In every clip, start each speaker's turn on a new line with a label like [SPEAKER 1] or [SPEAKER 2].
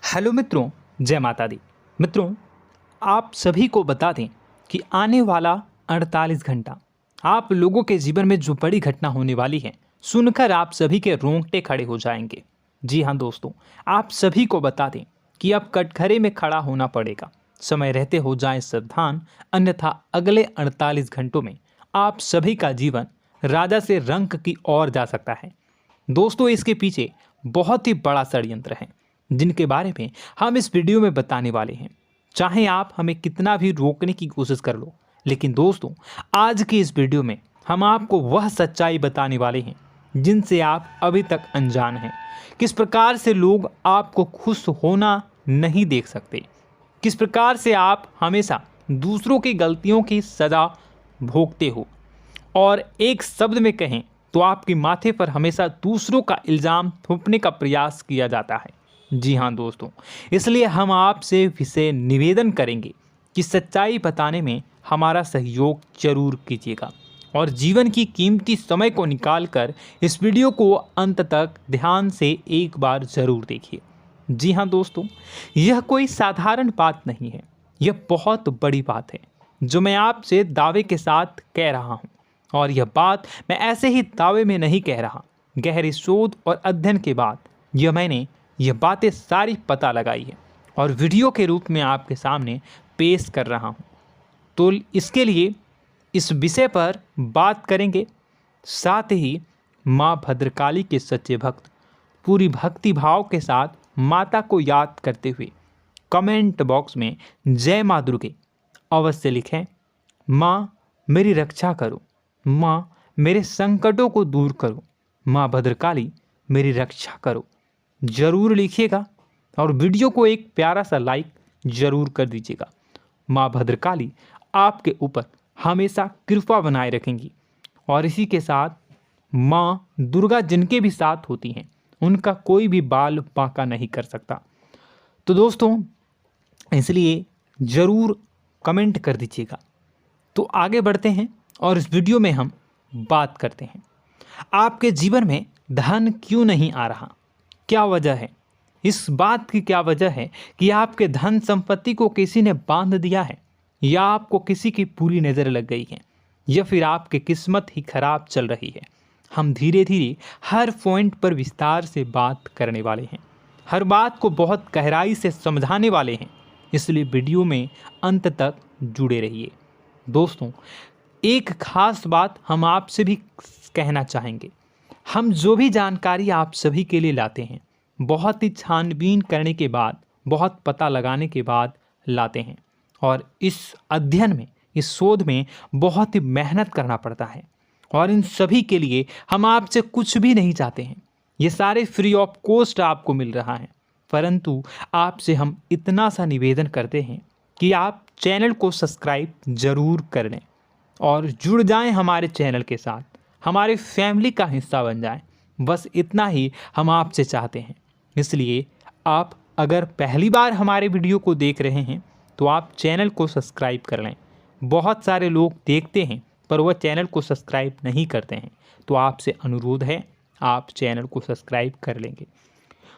[SPEAKER 1] Hello मित्रों, जय माता दी। मित्रों, आप सभी को बता दें कि आने वाला 48 घंटा आप लोगों के जीवन में जो बड़ी घटना होने वाली है, सुनकर आप सभी के रोंगटे खड़े हो जाएंगे। जी हाँ दोस्तों, आप सभी को बता दें कि अब कटघरे में खड़ा होना पड़ेगा। समय रहते हो जाएं सावधान, अन्यथा अगले 48 घंटों में आप सभी का जीवन राजा से रंक की ओर जा सकता है। दोस्तों, इसके पीछे बहुत ही बड़ा षड्यंत्र है जिनके बारे में हम इस वीडियो में बताने वाले हैं। चाहे आप हमें कितना भी रोकने की कोशिश कर लो, लेकिन दोस्तों आज की इस वीडियो में हम आपको वह सच्चाई बताने वाले हैं जिनसे आप अभी तक अनजान हैं। किस प्रकार से लोग आपको खुश होना नहीं देख सकते, किस प्रकार से आप हमेशा दूसरों की गलतियों की सज़ा भोगते हो, और एक शब्द में कहें तो आपके माथे पर हमेशा दूसरों का इल्ज़ाम थोपने का प्रयास किया जाता है। जी हाँ दोस्तों, इसलिए हम आपसे विशेष निवेदन करेंगे कि सच्चाई बताने में हमारा सहयोग जरूर कीजिएगा और जीवन की कीमती समय को निकालकर इस वीडियो को अंत तक ध्यान से एक बार ज़रूर देखिए। जी हाँ दोस्तों, यह कोई साधारण बात नहीं है, यह बहुत बड़ी बात है जो मैं आपसे दावे के साथ कह रहा हूँ। और यह बात मैं ऐसे ही दावे में नहीं कह रहा, गहरी शोध और अध्ययन के बाद मैंने यह बातें सारी पता लगाई है और वीडियो के रूप में आपके सामने पेश कर रहा हूँ। तो इसके लिए इस विषय पर बात करेंगे। साथ ही माँ भद्रकाली के सच्चे भक्त पूरी भक्ति भाव के साथ माता को याद करते हुए कमेंट बॉक्स में जय माँ दुर्गे अवश्य लिखें। माँ मेरी रक्षा करो, माँ मेरे संकटों को दूर करो, माँ भद्रकाली मेरी रक्षा करो, ज़रूर लिखिएगा और वीडियो को एक प्यारा सा लाइक ज़रूर कर दीजिएगा। माँ भद्रकाली आपके ऊपर हमेशा कृपा बनाए रखेंगी और इसी के साथ माँ दुर्गा जिनके भी साथ होती हैं उनका कोई भी बाल बांका नहीं कर सकता। तो दोस्तों, इसलिए ज़रूर कमेंट कर दीजिएगा। तो आगे बढ़ते हैं और इस वीडियो में हम बात करते हैं, आपके जीवन में धन क्यों नहीं आ रहा, क्या वजह है। इस बात की क्या वजह है कि आपके धन संपत्ति को किसी ने बांध दिया है, या आपको किसी की पूरी नज़र लग गई है, या फिर आपकी किस्मत ही खराब चल रही है। हम धीरे धीरे हर पॉइंट पर विस्तार से बात करने वाले हैं, हर बात को बहुत गहराई से समझाने वाले हैं, इसलिए वीडियो में अंत तक जुड़े रहिए। दोस्तों, एक खास बात हम आपसे भी कहना चाहेंगे। हम जो भी जानकारी आप सभी के लिए लाते हैं, बहुत ही छानबीन करने के बाद, बहुत पता लगाने के बाद लाते हैं, और इस अध्ययन में, इस शोध में बहुत ही मेहनत करना पड़ता है। और इन सभी के लिए हम आपसे कुछ भी नहीं चाहते हैं, ये सारे फ्री ऑफ कॉस्ट आपको मिल रहा है। परंतु आपसे हम इतना सा निवेदन करते हैं कि आप चैनल को सब्सक्राइब ज़रूर कर लें और जुड़ जाएं हमारे चैनल के साथ, हमारे फैमिली का हिस्सा बन जाएं। बस इतना ही हम आपसे चाहते हैं। इसलिए आप अगर पहली बार हमारे वीडियो को देख रहे हैं तो आप चैनल को सब्सक्राइब कर लें। बहुत सारे लोग देखते हैं पर वह चैनल को सब्सक्राइब नहीं करते हैं, तो आपसे अनुरोध है आप चैनल को सब्सक्राइब कर लेंगे।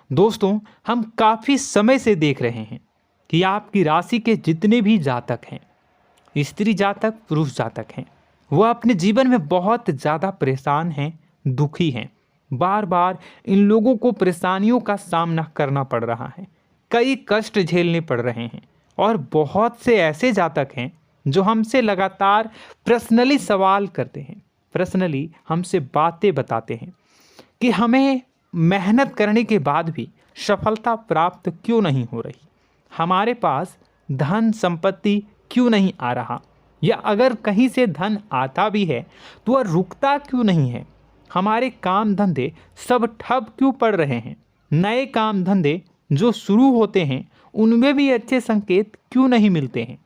[SPEAKER 1] दोस्तों, हम काफ़ी समय से देख रहे हैं कि आपकी राशि के जितने भी जातक हैं, स्त्री जातक, पुरुष जातक हैं, वह अपने जीवन में बहुत ज़्यादा परेशान हैं, दुखी हैं। बार बार इन लोगों को परेशानियों का सामना करना पड़ रहा है, कई कष्ट झेलने पड़ रहे हैं। और बहुत से ऐसे जातक हैं जो हमसे लगातार पर्सनली सवाल करते हैं, पर्सनली हमसे बातें बताते हैं कि हमें मेहनत करने के बाद भी सफलता प्राप्त क्यों नहीं हो रही, हमारे पास धन संपत्ति क्यों नहीं आ रहा, या अगर कहीं से धन आता भी है तो वह रुकता क्यों नहीं है, हमारे काम धंधे सब ठप क्यों पड़ रहे हैं, नए काम धंधे जो शुरू होते हैं उनमें भी अच्छे संकेत क्यों नहीं मिलते हैं,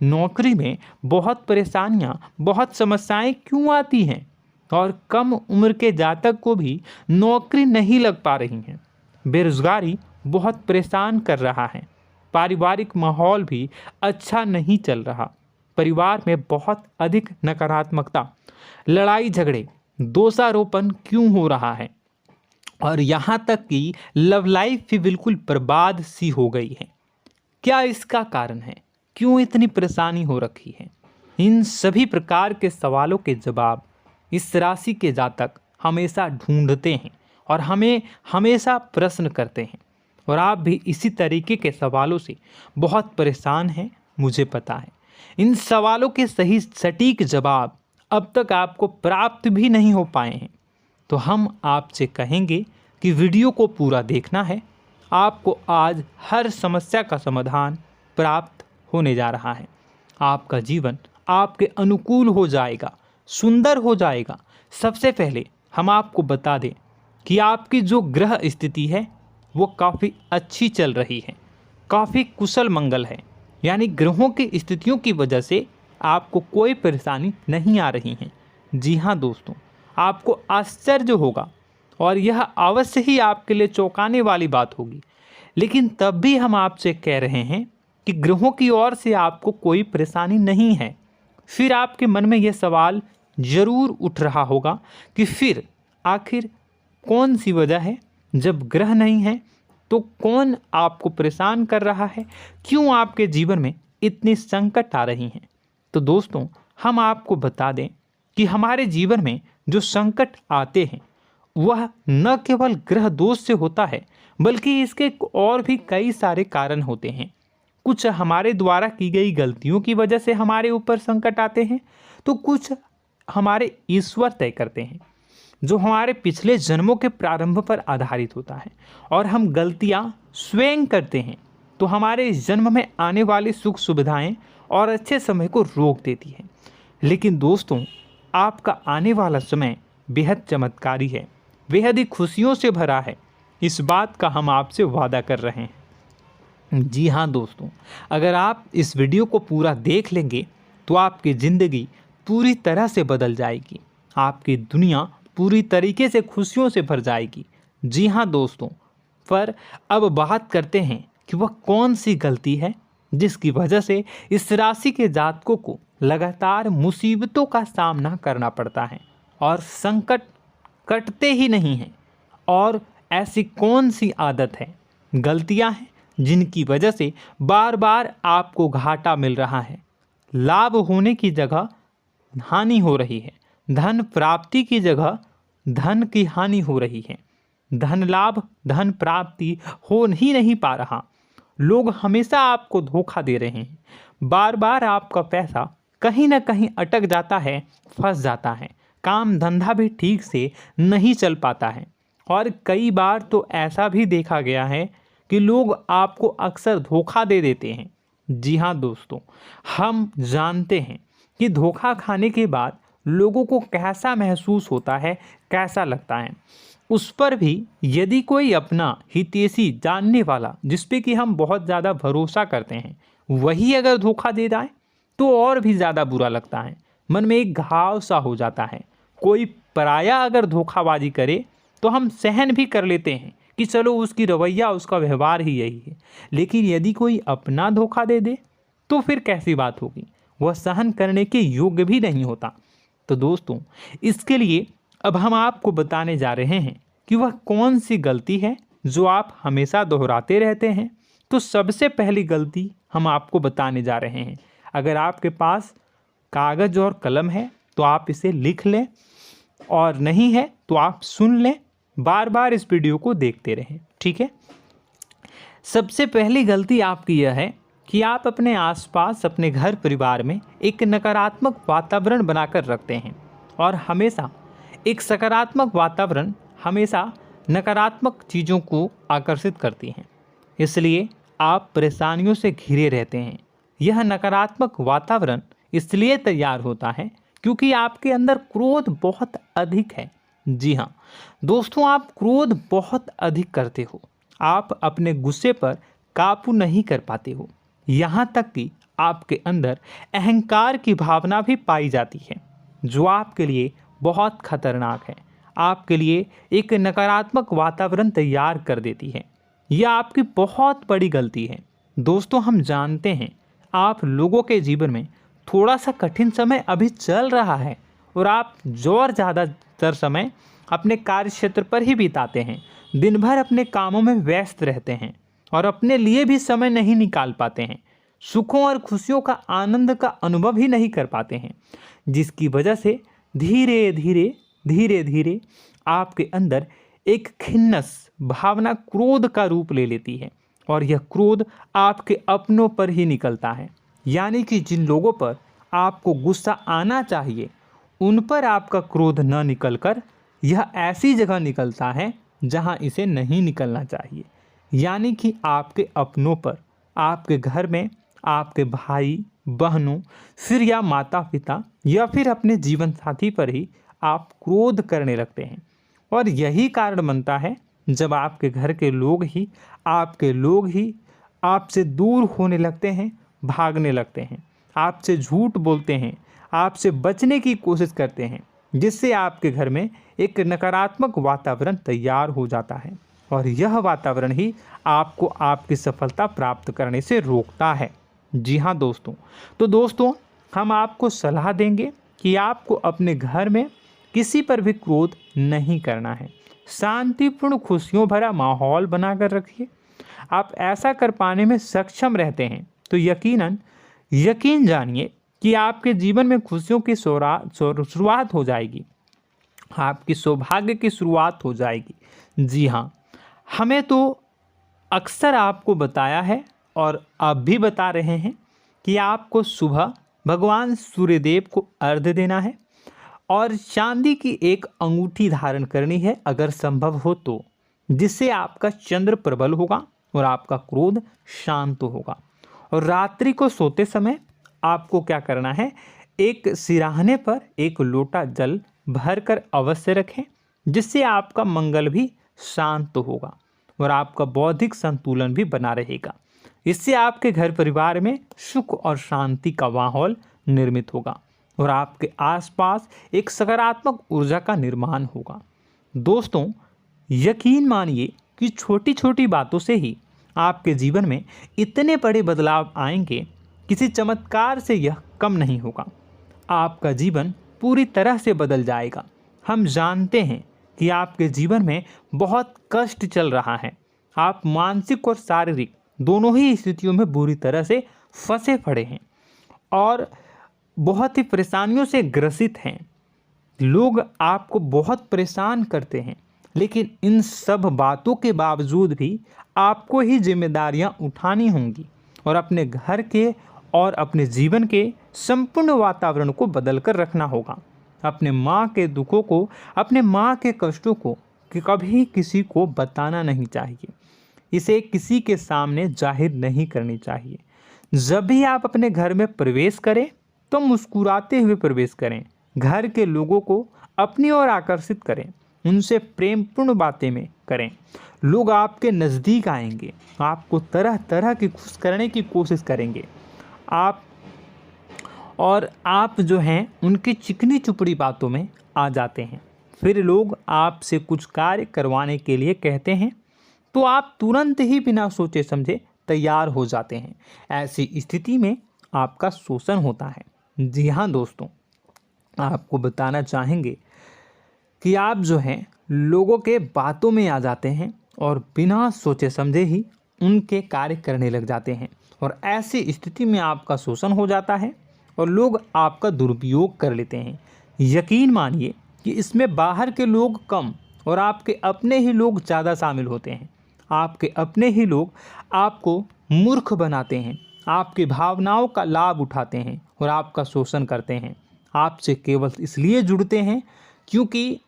[SPEAKER 1] नौकरी में बहुत परेशानियां, बहुत समस्याएं क्यों आती हैं, और कम उम्र के जातक को भी नौकरी नहीं लग पा रही हैं, बेरोजगारी बहुत परेशान कर रहा है, पारिवारिक माहौल भी अच्छा नहीं चल रहा, परिवार में बहुत अधिक नकारात्मकता, लड़ाई झगड़े, दोषारोपण क्यों हो रहा है, और यहाँ तक कि लव लाइफ भी बिल्कुल बर्बाद सी हो गई है। क्या इसका कारण है? क्यों इतनी परेशानी हो रखी है? इन सभी प्रकार के सवालों के जवाब इस राशि के जातक हमेशा ढूंढते हैं और हमें हमेशा प्रश्न करते हैं। और आप भी इसी तरीके के सवालों से बहुत परेशान हैं, मुझे पता है। इन सवालों के सही सटीक जवाब अब तक आपको प्राप्त भी नहीं हो पाए हैं, तो हम आपसे कहेंगे कि वीडियो को पूरा देखना है। आपको आज हर समस्या का समाधान प्राप्त होने जा रहा है। आपका जीवन आपके अनुकूल हो जाएगा, सुंदर हो जाएगा। सबसे पहले हम आपको बता दें कि आपकी जो ग्रह स्थिति है वो काफ़ी अच्छी चल रही है, काफ़ी कुशल मंगल है। यानी ग्रहों की स्थितियों की वजह से आपको कोई परेशानी नहीं आ रही है। जी हाँ दोस्तों, आपको आश्चर्य होगा और यह अवश्य ही आपके लिए चौंकाने वाली बात होगी, लेकिन तब भी हम आपसे कह रहे हैं कि ग्रहों की ओर से आपको कोई परेशानी नहीं है। फिर आपके मन में यह सवाल जरूर उठ रहा होगा कि फिर आखिर कौन सी वजह है? जब ग्रह नहीं है तो कौन आपको परेशान कर रहा है? क्यों आपके जीवन में इतनी संकट आ रही हैं? तो दोस्तों, हम आपको बता दें कि हमारे जीवन में जो संकट आते हैं वह न केवल ग्रह दोष से होता है, बल्कि इसके और भी कई सारे कारण होते हैं। कुछ हमारे द्वारा की गई गलतियों की वजह से हमारे ऊपर संकट आते हैं, तो कुछ हमारे ईश्वर तय करते हैं, जो हमारे पिछले जन्मों के प्रारंभ पर आधारित होता है। और हम गलतियां स्वयं करते हैं तो हमारे इस जन्म में आने वाली सुख सुविधाएं और अच्छे समय को रोक देती है। लेकिन दोस्तों, आपका आने वाला समय बेहद चमत्कारी है, बेहद ही खुशियों से भरा है। इस बात का हम आपसे वादा कर रहे हैं। जी हाँ दोस्तों, अगर आप इस वीडियो को पूरा देख लेंगे तो आपकी ज़िंदगी पूरी तरह से बदल जाएगी, आपकी दुनिया पूरी तरीके से खुशियों से भर जाएगी। जी हाँ दोस्तों, पर अब बात करते हैं कि वह कौन सी गलती है जिसकी वजह से इस राशि के जातकों को लगातार मुसीबतों का सामना करना पड़ता है और संकट कटते ही नहीं हैं। और ऐसी कौन सी आदत है, गलतियां हैं जिनकी वजह से बार बार आपको घाटा मिल रहा है, लाभ होने की जगह हानि हो रही है, धन प्राप्ति की जगह धन की हानि हो रही है, धन लाभ धन प्राप्ति हो ही नहीं पा रहा, लोग हमेशा आपको धोखा दे रहे हैं, बार बार आपका पैसा कहीं ना कहीं अटक जाता है, फंस जाता है, काम धंधा भी ठीक से नहीं चल पाता है। और कई बार तो ऐसा भी देखा गया है कि लोग आपको अक्सर धोखा दे देते हैं। जी हाँ दोस्तों, हम जानते हैं कि धोखा खाने के बाद लोगों को कैसा महसूस होता है, कैसा लगता है। उस पर भी यदि कोई अपना हितैषी जानने वाला, जिस पे कि हम बहुत ज़्यादा भरोसा करते हैं, वही अगर धोखा दे जाए तो और भी ज़्यादा बुरा लगता है, मन में एक घाव सा हो जाता है। कोई पराया अगर धोखाबाजी करे तो हम सहन भी कर लेते हैं कि चलो उसकी रवैया उसका व्यवहार ही यही है, लेकिन यदि कोई अपना धोखा दे दे तो फिर कैसी बात होगी, वह सहन करने के योग्य भी नहीं होता। तो दोस्तों, इसके लिए अब हम आपको बताने जा रहे हैं कि वह कौन सी गलती है जो आप हमेशा दोहराते रहते हैं। तो सबसे पहली गलती हम आपको बताने जा रहे हैं। अगर आपके पास कागज़ और कलम है तो आप इसे लिख लें, और नहीं है तो आप सुन लें, बार बार इस वीडियो को देखते रहें, ठीक है। सबसे पहली गलती आपकी यह है कि आप अपने आसपास, अपने घर परिवार में एक नकारात्मक वातावरण बनाकर रखते हैं, और हमेशा एक सकारात्मक वातावरण हमेशा नकारात्मक चीज़ों को आकर्षित करती हैं। इसलिए आप परेशानियों से घिरे रहते हैं। यह नकारात्मक वातावरण इसलिए तैयार होता है क्योंकि आपके अंदर क्रोध बहुत अधिक है। जी हाँ दोस्तों, आप क्रोध बहुत अधिक करते हो, आप अपने गुस्से पर काबू नहीं कर पाते हो, यहाँ तक कि आपके अंदर अहंकार की भावना भी पाई जाती है, जो आपके लिए बहुत खतरनाक है, आपके लिए एक नकारात्मक वातावरण तैयार कर देती है। यह आपकी बहुत बड़ी गलती है। दोस्तों, हम जानते हैं आप लोगों के जीवन में थोड़ा सा कठिन समय अभी चल रहा है और आप और ज़्यादा अधिकतर समय अपने कार्य क्षेत्र पर ही बिताते हैं, दिन भर अपने कामों में व्यस्त रहते हैं और अपने लिए भी समय नहीं निकाल पाते हैं, सुखों और खुशियों का आनंद का अनुभव ही नहीं कर पाते हैं, जिसकी वजह से धीरे धीरे आपके अंदर एक खिन्नस भावना क्रोध का रूप ले लेती है और यह क्रोध आपके अपनों पर ही निकलता है। यानी कि जिन लोगों पर आपको गुस्सा आना चाहिए उन पर आपका क्रोध न निकलकर यह ऐसी जगह निकलता है जहां इसे नहीं निकलना चाहिए। यानी कि आपके अपनों पर, आपके घर में आपके भाई बहनों, फिर या माता पिता या फिर अपने जीवन साथी पर ही आप क्रोध करने लगते हैं। और यही कारण बनता है जब आपके घर के लोग ही आपसे दूर होने लगते हैं, भागने लगते हैं, आपसे झूठ बोलते हैं, आपसे बचने की कोशिश करते हैं, जिससे आपके घर में एक नकारात्मक वातावरण तैयार हो जाता है और यह वातावरण ही आपको आपकी सफलता प्राप्त करने से रोकता है। जी हाँ दोस्तों, तो दोस्तों हम आपको सलाह देंगे कि आपको अपने घर में किसी पर भी क्रोध नहीं करना है। शांतिपूर्ण खुशियों भरा माहौल बनाकर रखिए। आप ऐसा कर पाने में सक्षम रहते हैं तो यकीन जानिए कि आपके जीवन में खुशियों की शुरुआत हो जाएगी, आपकी सौभाग्य की शुरुआत हो जाएगी। जी हाँ, हमें तो अक्सर आपको बताया है और अब भी बता रहे हैं कि आपको सुबह भगवान सूर्यदेव को अर्घ्य देना है और चांदी की एक अंगूठी धारण करनी है अगर संभव हो तो, जिससे आपका चंद्र प्रबल होगा और आपका क्रोध शांत होगा। और रात्रि को सोते समय आपको क्या करना है, एक सिराहने पर एक लोटा जल भरकर अवश्य रखें, जिससे आपका मंगल भी शांत होगा और आपका बौद्धिक संतुलन भी बना रहेगा। इससे आपके घर परिवार में सुख और शांति का माहौल निर्मित होगा और आपके आसपास एक सकारात्मक ऊर्जा का निर्माण होगा। दोस्तों यकीन मानिए कि छोटी छोटी बातों से ही आपके जीवन में इतने बड़े बदलाव आएंगे, किसी चमत्कार से यह कम नहीं होगा। आपका जीवन पूरी तरह से बदल जाएगा। हम जानते हैं कि आपके जीवन में बहुत कष्ट चल रहा है, आप मानसिक और शारीरिक दोनों ही स्थितियों में बुरी तरह से फंसे पड़े हैं और बहुत ही परेशानियों से ग्रसित हैं। लोग आपको बहुत परेशान करते हैं, लेकिन इन सब बातों के बावजूद भी आपको ही जिम्मेदारियां उठानी होंगी और अपने घर के और अपने जीवन के संपूर्ण वातावरण को बदल कर रखना होगा। अपने माँ के दुखों को, अपने माँ के कष्टों को कभी किसी को बताना नहीं चाहिए, इसे किसी के सामने जाहिर नहीं करनी चाहिए। जब भी आप अपने घर में प्रवेश करें तो मुस्कुराते हुए प्रवेश करें, घर के लोगों को अपनी ओर आकर्षित करें, उनसे प्रेमपूर्ण बातें में करें। लोग आपके नज़दीक आएंगे, आपको तरह तरह की खुश करने की कोशिश करेंगे। आप जो हैं उनकी चिकनी चुपड़ी बातों में आ जाते हैं। फिर लोग आपसे कुछ कार्य करवाने के लिए कहते हैं तो आप तुरंत ही बिना सोचे समझे तैयार हो जाते हैं। ऐसी स्थिति में आपका शोषण होता है। जी हाँ दोस्तों, आपको बताना चाहेंगे कि आप जो हैं लोगों के बातों में आ जाते हैं और बिना सोचे समझे ही उनके कार्य करने लग जाते हैं और ऐसी स्थिति में आपका शोषण हो जाता है और लोग आपका दुरुपयोग कर लेते हैं। यकीन मानिए कि इसमें बाहर के लोग कम और आपके अपने ही लोग ज़्यादा शामिल होते हैं। आपके अपने ही लोग आपको मूर्ख बनाते हैं, आपकी भावनाओं का लाभ उठाते हैं और आपका शोषण करते हैं। आपसे केवल इसलिए जुड़ते हैं क्योंकि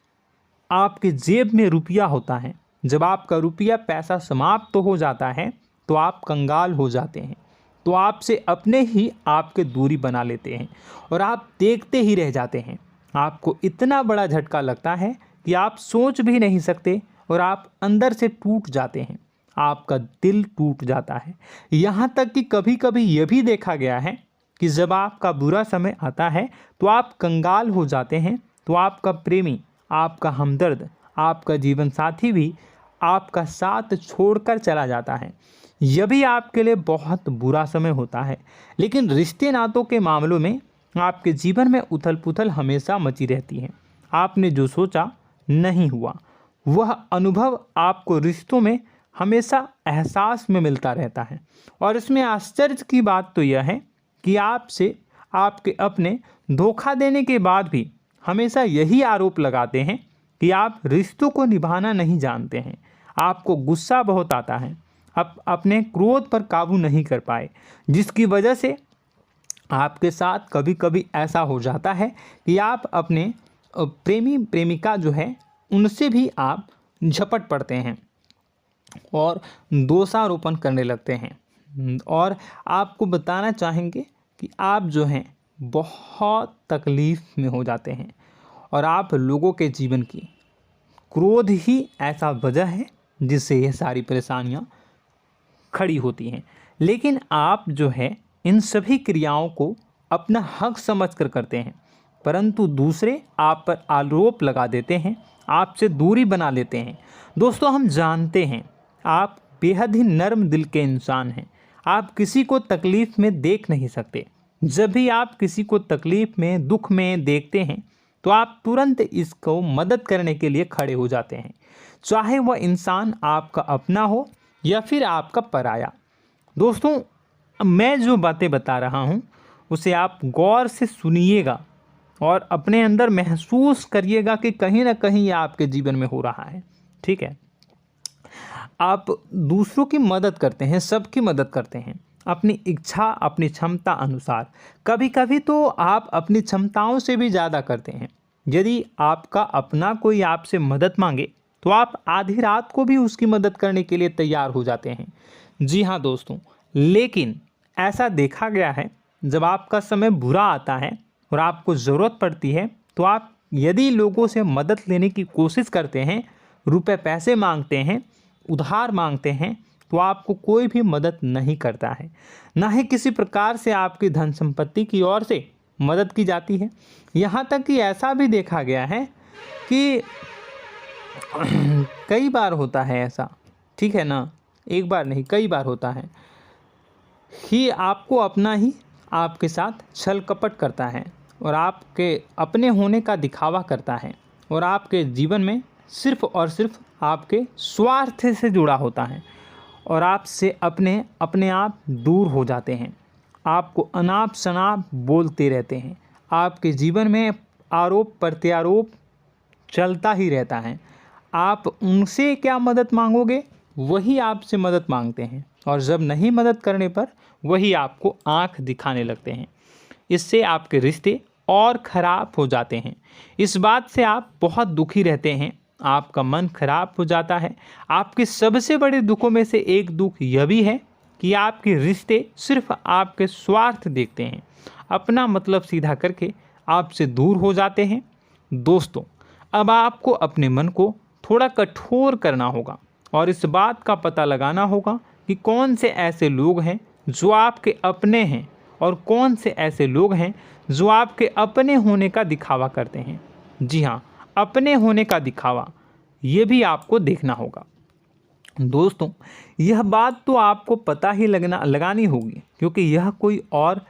[SPEAKER 1] आपके जेब में रुपया होता है। जब आपका रुपया पैसा समाप्त हो जाता है तो आप कंगाल हो जाते हैं, तो आपसे अपने ही आपके दूरी बना लेते हैं और आप देखते ही रह जाते हैं। आपको इतना बड़ा झटका लगता है कि आप सोच भी नहीं सकते और आप अंदर से टूट जाते हैं, आपका दिल टूट जाता है। यहाँ तक कि कभी कभी यह भी देखा गया है कि जब आपका बुरा समय आता है तो आप कंगाल हो जाते हैं, तो आपका प्रेमी, आपका हमदर्द, आपका जीवन साथी भी आपका साथ छोड़कर चला जाता है। यह भी आपके लिए बहुत बुरा समय होता है। लेकिन रिश्ते नातों के मामलों में आपके जीवन में उथल पुथल हमेशा मची रहती है। आपने जो सोचा नहीं हुआ। वह अनुभव आपको रिश्तों में हमेशा एहसास में मिलता रहता है। और इसमें आश्चर्य की बात तो यह है कि आपसे आपके अपने धोखा देने के बाद भी हमेशा यही आरोप लगाते हैं कि आप रिश्तों को निभाना नहीं जानते हैं। आपको गुस्सा बहुत आता है, अपने क्रोध पर काबू नहीं कर पाए, जिसकी वजह से आपके साथ कभी कभी ऐसा हो जाता है कि आप अपने प्रेमी प्रेमिका जो है उनसे भी आप झपट पड़ते हैं और दोषारोपण करने लगते हैं। और आपको बताना चाहेंगे कि आप जो हैं बहुत तकलीफ़ में हो जाते हैं और आप लोगों के जीवन की क्रोध ही ऐसा वजह है जिससे ये सारी परेशानियां खड़ी होती हैं। लेकिन आप जो है इन सभी क्रियाओं को अपना हक समझकर करते हैं, परंतु दूसरे आप पर आरोप लगा देते हैं, आपसे दूरी बना लेते हैं। दोस्तों, हम जानते हैं आप बेहद ही नर्म दिल के इंसान हैं। आप किसी को तकलीफ़ में देख नहीं सकते। जब भी आप किसी को तकलीफ़ में, दुख में देखते हैं तो आप तुरंत इसको मदद करने के लिए खड़े हो जाते हैं, चाहे वह इंसान आपका अपना हो या फिर आपका पराया। दोस्तों, मैं जो बातें बता रहा हूँ उसे आप गौर से सुनिएगा और अपने अंदर महसूस करिएगा कि कहीं ना कहीं ये आपके जीवन में हो रहा है। ठीक है, आप दूसरों की मदद करते हैं, सबकी मदद करते हैं अपनी इच्छा, अपनी क्षमता अनुसार। कभी कभी तो आप अपनी क्षमताओं से भी ज़्यादा करते हैं। यदि आपका अपना कोई आपसे मदद मांगे तो आप आधी रात को भी उसकी मदद करने के लिए तैयार हो जाते हैं। जी हाँ दोस्तों, लेकिन ऐसा देखा गया है जब आपका समय बुरा आता है और आपको ज़रूरत पड़ती है तो आप यदि लोगों से मदद लेने की कोशिश करते हैं, रुपए पैसे मांगते हैं, उधार मांगते हैं, तो आपको कोई भी मदद नहीं करता है। ना ही किसी प्रकार से आपकी धन संपत्ति की ओर से मदद की जाती है। यहाँ तक कि ऐसा भी देखा गया है कि कई बार होता है ऐसा, ठीक है ना, एक बार नहीं कई बार होता है कि आपको अपना ही आपके साथ छल कपट करता है और आपके अपने होने का दिखावा करता है और आपके जीवन में सिर्फ और सिर्फ आपके स्वार्थ से जुड़ा होता है और आपसे अपने आप दूर हो जाते हैं। आपको अनाप शनाप बोलते रहते हैं। आपके जीवन में आरोप प्रत्यारोप चलता ही रहता है। आप उनसे क्या मदद मांगोगे, वही आपसे मदद मांगते हैं और जब नहीं मदद करने पर वही आपको आंख दिखाने लगते हैं। इससे आपके रिश्ते और ख़राब हो जाते हैं। इस बात से आप बहुत दुखी रहते हैं, आपका मन खराब हो जाता है। आपके सबसे बड़े दुखों में से एक दुख यह भी है कि आपके रिश्ते सिर्फ आपके स्वार्थ देखते हैं, अपना मतलब सीधा करके आपसे दूर हो जाते हैं। दोस्तों, अब आपको अपने मन को थोड़ा कठोर करना होगा और इस बात का पता लगाना होगा कि कौन से ऐसे लोग हैं जो आपके अपने हैं और कौन से ऐसे लोग हैं जो आपके अपने होने का दिखावा करते हैं। जी हाँ, अपने होने का दिखावा, ये भी आपको देखना होगा। दोस्तों, यह बात तो आपको पता ही लगानी होगी, क्योंकि यह कोई और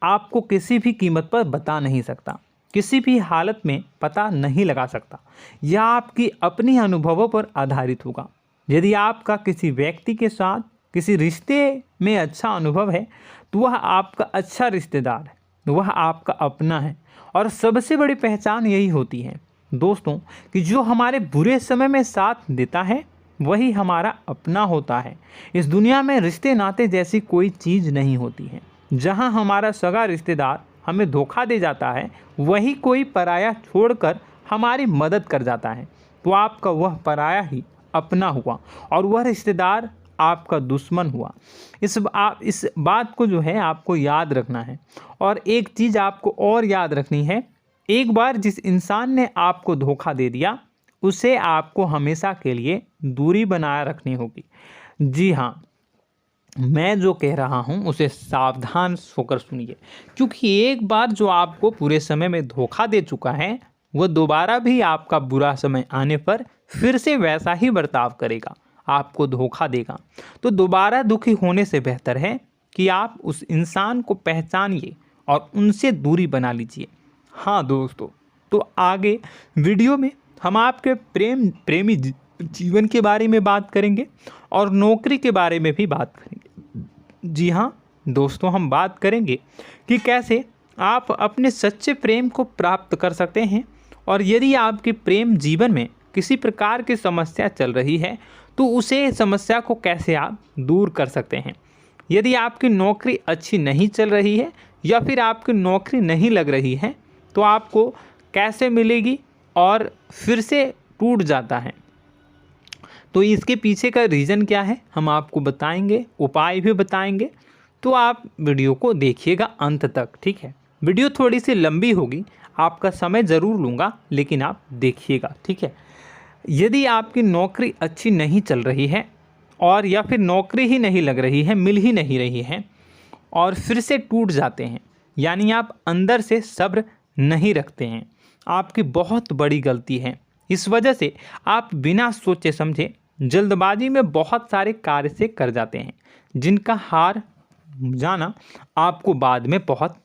[SPEAKER 1] आपको किसी भी कीमत पर बता नहीं सकता, किसी भी हालत में पता नहीं लगा सकता। यह आपकी अपनी अनुभवों पर आधारित होगा। यदि आपका किसी व्यक्ति के साथ किसी रिश्ते में अच्छा अनुभव है तो वह आपका अच्छा रिश्तेदार है, वह आपका अपना है। और सबसे बड़ी पहचान यही होती है दोस्तों कि जो हमारे बुरे समय में साथ देता है वही हमारा अपना होता है। इस दुनिया में रिश्ते नाते जैसी कोई चीज़ नहीं होती है। जहां हमारा सगा रिश्तेदार हमें धोखा दे जाता है, वही कोई पराया छोड़कर हमारी मदद कर जाता है, तो आपका वह पराया ही अपना हुआ और वह रिश्तेदार आपका दुश्मन हुआ। इस बात को जो है आपको याद रखना है। और एक चीज़ आपको और याद रखनी है, एक बार जिस इंसान ने आपको धोखा दे दिया उसे आपको हमेशा के लिए दूरी बनाए रखनी होगी। जी हाँ, मैं जो कह रहा हूँ उसे सावधान होकर सुनिए, क्योंकि एक बार जो आपको पूरे समय में धोखा दे चुका है वह दोबारा भी आपका बुरा समय आने पर फिर से वैसा ही बर्ताव करेगा, आपको धोखा देगा। तो दोबारा दुखी होने से बेहतर है कि आप उस इंसान को पहचानिए और उनसे दूरी बना लीजिए। हाँ दोस्तों, तो आगे वीडियो में हम आपके प्रेमी जीवन के बारे में बात करेंगे और नौकरी के बारे में भी बात करेंगे। जी हाँ दोस्तों, हम बात करेंगे कि कैसे आप अपने सच्चे प्रेम को प्राप्त कर सकते हैं, और यदि आपके प्रेम जीवन में किसी प्रकार की समस्या चल रही है तो उसे समस्या को कैसे आप दूर कर सकते हैं। यदि आपकी नौकरी अच्छी नहीं चल रही है या फिर आपकी नौकरी नहीं लग रही है तो आपको कैसे मिलेगी और फिर से टूट जाता है, तो इसके पीछे का रीज़न क्या है हम आपको बताएंगे, उपाय भी बताएंगे। तो आप वीडियो को देखिएगा अंत तक, ठीक है। वीडियो थोड़ी सी लंबी होगी, आपका समय ज़रूर लूँगा, लेकिन आप देखिएगा, ठीक है। यदि आपकी नौकरी अच्छी नहीं चल रही है और या फिर नौकरी ही नहीं लग रही है, मिल ही नहीं रही है और फिर से टूट जाते हैं, यानी आप अंदर से सब्र नहीं रखते हैं, आपकी बहुत बड़ी गलती है। इस वजह से आप बिना सोचे समझे जल्दबाजी में बहुत सारे कार्य से कर जाते हैं, जिनका हार जाना आपको बाद में बहुत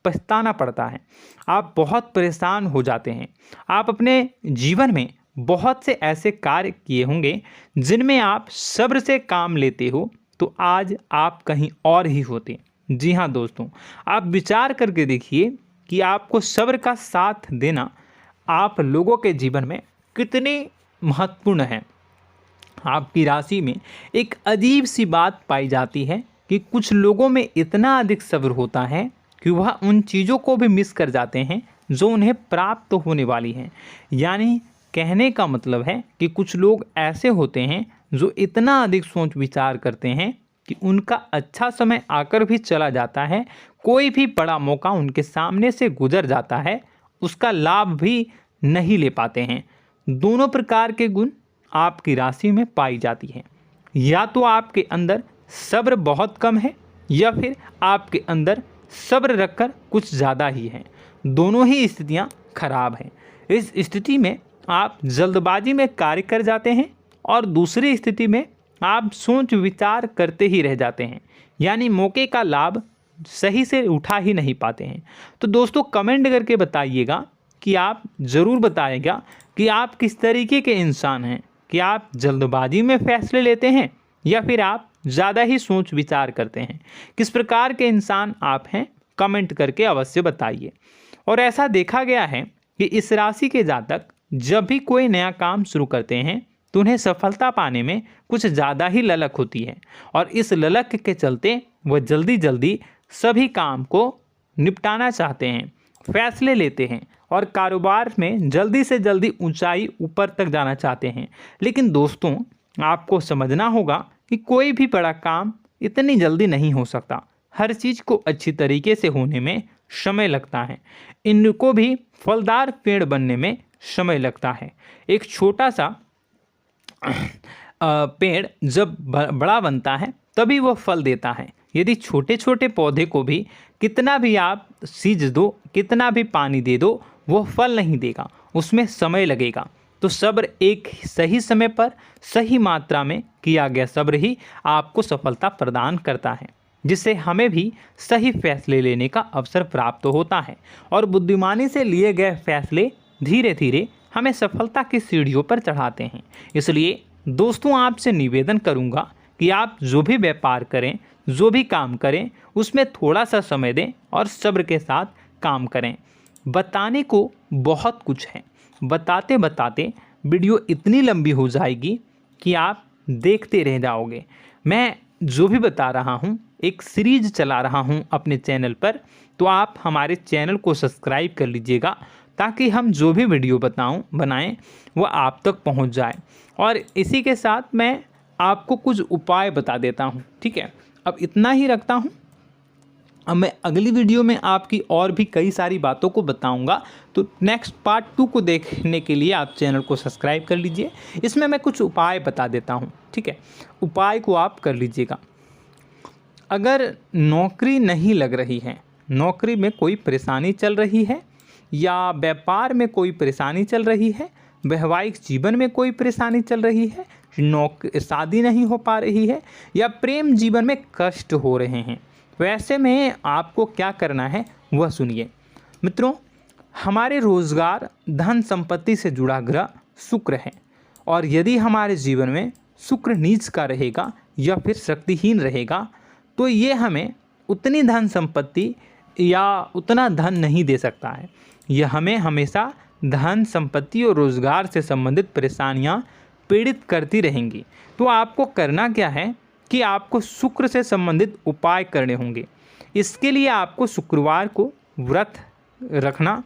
[SPEAKER 1] पछताना पड़ता है। आप बहुत परेशान हो जाते हैं। आप अपने जीवन में बहुत से ऐसे कार्य किए होंगे जिनमें आप सब्र से काम लेते हो, तो आज आप कहीं और ही होते। जी हाँ दोस्तों, आप विचार करके देखिए कि आपको सब्र का साथ देना आप लोगों के जीवन में कितनी महत्वपूर्ण है। आपकी राशि में एक अजीब सी बात पाई जाती है कि कुछ लोगों में इतना अधिक सब्र होता है कि वह उन चीज़ों को भी मिस कर जाते हैं जो उन्हें प्राप्त होने वाली हैं। यानी कहने का मतलब है कि कुछ लोग ऐसे होते हैं जो इतना अधिक सोच विचार करते हैं कि उनका अच्छा समय आकर भी चला जाता है, कोई भी बड़ा मौका उनके सामने से गुजर जाता है, उसका लाभ भी नहीं ले पाते हैं। दोनों प्रकार के गुण आपकी राशि में पाई जाती है। या तो आपके अंदर सब्र बहुत कम है या फिर आपके अंदर सब्र रखकर कुछ ज़्यादा ही है। दोनों ही स्थितियाँ खराब हैं। इस स्थिति में आप जल्दबाजी में कार्य कर जाते हैं और दूसरी स्थिति में आप सोच विचार करते ही रह जाते हैं, यानी मौके का लाभ सही से उठा ही नहीं पाते हैं। तो दोस्तों कमेंट करके बताइएगा कि आप ज़रूर बताइएगा कि आप किस तरीके के इंसान हैं, कि आप जल्दबाजी में फैसले लेते हैं या फिर आप ज़्यादा ही सोच विचार करते हैं। किस प्रकार के इंसान आप हैं, कमेंट करके अवश्य बताइए। और ऐसा देखा गया है कि इस राशि के जातक जब भी कोई नया काम शुरू करते हैं तो उन्हें सफलता पाने में कुछ ज़्यादा ही ललक होती है, और इस ललक के चलते वह जल्दी जल्दी सभी काम को निपटाना चाहते हैं, फैसले लेते हैं और कारोबार में जल्दी से जल्दी ऊंचाई ऊपर तक जाना चाहते हैं। लेकिन दोस्तों आपको समझना होगा कि कोई भी बड़ा काम इतनी जल्दी नहीं हो सकता। हर चीज़ को अच्छी तरीके से होने में समय लगता है। इनको भी फलदार पेड़ बनने में समय लगता है। एक छोटा सा पेड़ जब बड़ा बनता है तभी वह फल देता है। यदि छोटे छोटे पौधे को भी कितना भी आप सींच दो, कितना भी पानी दे दो, वो फल नहीं देगा, उसमें समय लगेगा। तो सब्र एक सही समय पर सही मात्रा में किया गया सब्र ही आपको सफलता प्रदान करता है, जिससे हमें भी सही फैसले लेने का अवसर प्राप्त होता है। और बुद्धिमानी से लिए गए फैसले धीरे धीरे हमें सफलता की सीढ़ियों पर चढ़ाते हैं। इसलिए दोस्तों आपसे निवेदन करूंगा कि आप जो भी व्यापार करें, जो भी काम करें, उसमें थोड़ा सा समय दें और सब्र के साथ काम करें। बताने को बहुत कुछ है, बताते बताते वीडियो इतनी लंबी हो जाएगी कि आप देखते रह जाओगे। मैं जो भी बता रहा हूँ एक सीरीज चला रहा हूँ अपने चैनल पर, तो आप हमारे चैनल को सब्सक्राइब कर लीजिएगा ताकि हम जो भी वीडियो बनाएं वो आप तक पहुँच जाए। और इसी के साथ मैं आपको कुछ उपाय बता देता हूँ, ठीक है। अब इतना ही रखता हूँ। अब मैं अगली वीडियो में आपकी और भी कई सारी बातों को बताऊंगा। तो नेक्स्ट पार्ट 2 को देखने के लिए आप चैनल को सब्सक्राइब कर लीजिए। इसमें मैं कुछ उपाय बता देता हूं, ठीक है। उपाय को आप कर लीजिएगा। अगर नौकरी नहीं लग रही है, नौकरी में कोई परेशानी चल रही है, या व्यापार में कोई परेशानी चल रही है, वैवाहिक जीवन में कोई परेशानी चल रही है, शादी नहीं हो पा रही है, या प्रेम जीवन में कष्ट हो रहे हैं, वैसे में आपको क्या करना है वह सुनिए। मित्रों, हमारे रोजगार, धन संपत्ति से जुड़ा ग्रह शुक्र है, और यदि हमारे जीवन में शुक्र नीच का रहेगा या फिर शक्तिहीन रहेगा तो ये हमें उतनी धन संपत्ति या उतना धन नहीं दे सकता है। यह हमें हमेशा धन संपत्ति और रोजगार से संबंधित परेशानियां पीड़ित करती रहेंगी। तो आपको करना क्या है कि आपको शुक्र से संबंधित उपाय करने होंगे। इसके लिए आपको शुक्रवार को व्रत रखना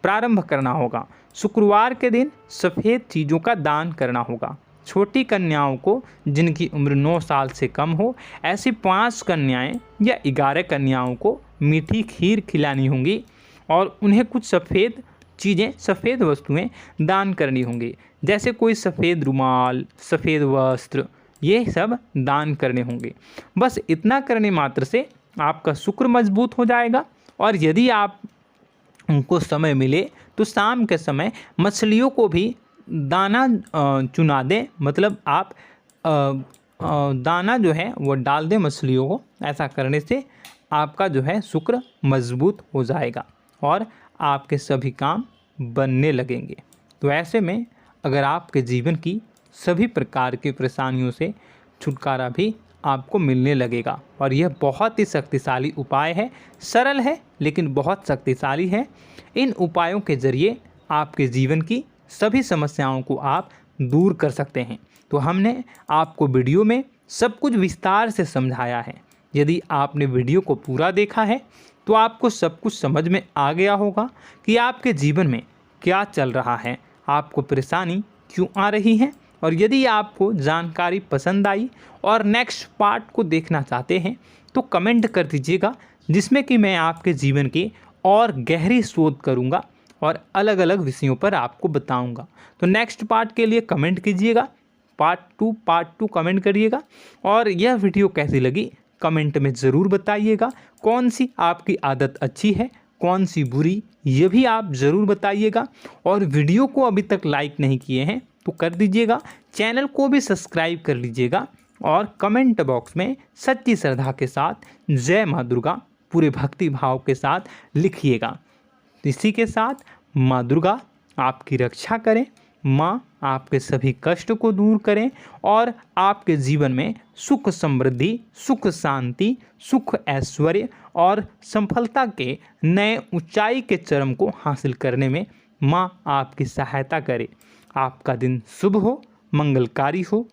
[SPEAKER 1] प्रारंभ करना होगा। शुक्रवार के दिन सफ़ेद चीज़ों का दान करना होगा। छोटी कन्याओं को जिनकी उम्र 9 साल से कम हो, ऐसी 5 कन्याएं या 11 कन्याओं को मीठी खीर खिलानी होंगी और उन्हें कुछ सफ़ेद चीज़ें, सफ़ेद वस्तुएं दान करनी होंगी, जैसे कोई सफ़ेद रुमाल, सफ़ेद वस्त्र, ये सब दान करने होंगे। बस इतना करने मात्र से आपका शुक्र मजबूत हो जाएगा। और यदि आप उनको समय मिले तो शाम के समय मछलियों को भी दाना चुना दें, मतलब आप दाना जो है वो डाल दें मछलियों को। ऐसा करने से आपका जो है शुक्र मजबूत हो जाएगा और आपके सभी काम बनने लगेंगे। तो ऐसे में अगर आपके जीवन की सभी प्रकार की परेशानियों से छुटकारा भी आपको मिलने लगेगा। और यह बहुत ही शक्तिशाली उपाय है, सरल है लेकिन बहुत शक्तिशाली है। इन उपायों के ज़रिए आपके जीवन की सभी समस्याओं को आप दूर कर सकते हैं। तो हमने आपको वीडियो में सब कुछ विस्तार से समझाया है। यदि आपने वीडियो को पूरा देखा है तो आपको सब कुछ समझ में आ गया होगा कि आपके जीवन में क्या चल रहा है, आपको परेशानी क्यों आ रही है। और यदि आपको जानकारी पसंद आई और नेक्स्ट पार्ट को देखना चाहते हैं तो कमेंट कर दीजिएगा, जिसमें कि मैं आपके जीवन की और गहरी शोध करूंगा और अलग अलग विषयों पर आपको बताऊंगा। तो नेक्स्ट पार्ट के लिए कमेंट कीजिएगा, पार्ट टू कमेंट करिएगा। और यह वीडियो कैसी लगी कमेंट में ज़रूर बताइएगा। कौन सी आपकी आदत अच्छी है, कौन सी बुरी, ये भी आप ज़रूर बताइएगा। और वीडियो को अभी तक लाइक नहीं किए हैं तो कर दीजिएगा, चैनल को भी सब्सक्राइब कर लीजिएगा और कमेंट बॉक्स में सच्ची श्रद्धा के साथ जय माँ दुर्गा पूरे भक्ति भाव के साथ लिखिएगा। इसी के साथ माँ दुर्गा आपकी रक्षा करें, माँ आपके सभी कष्ट को दूर करें और आपके जीवन में सुख समृद्धि, सुख शांति, सुख ऐश्वर्य और सफलता के नए ऊंचाई के चरम को हासिल करने में माँ आपकी सहायता करे। आपका दिन शुभ हो, मंगलकारी हो।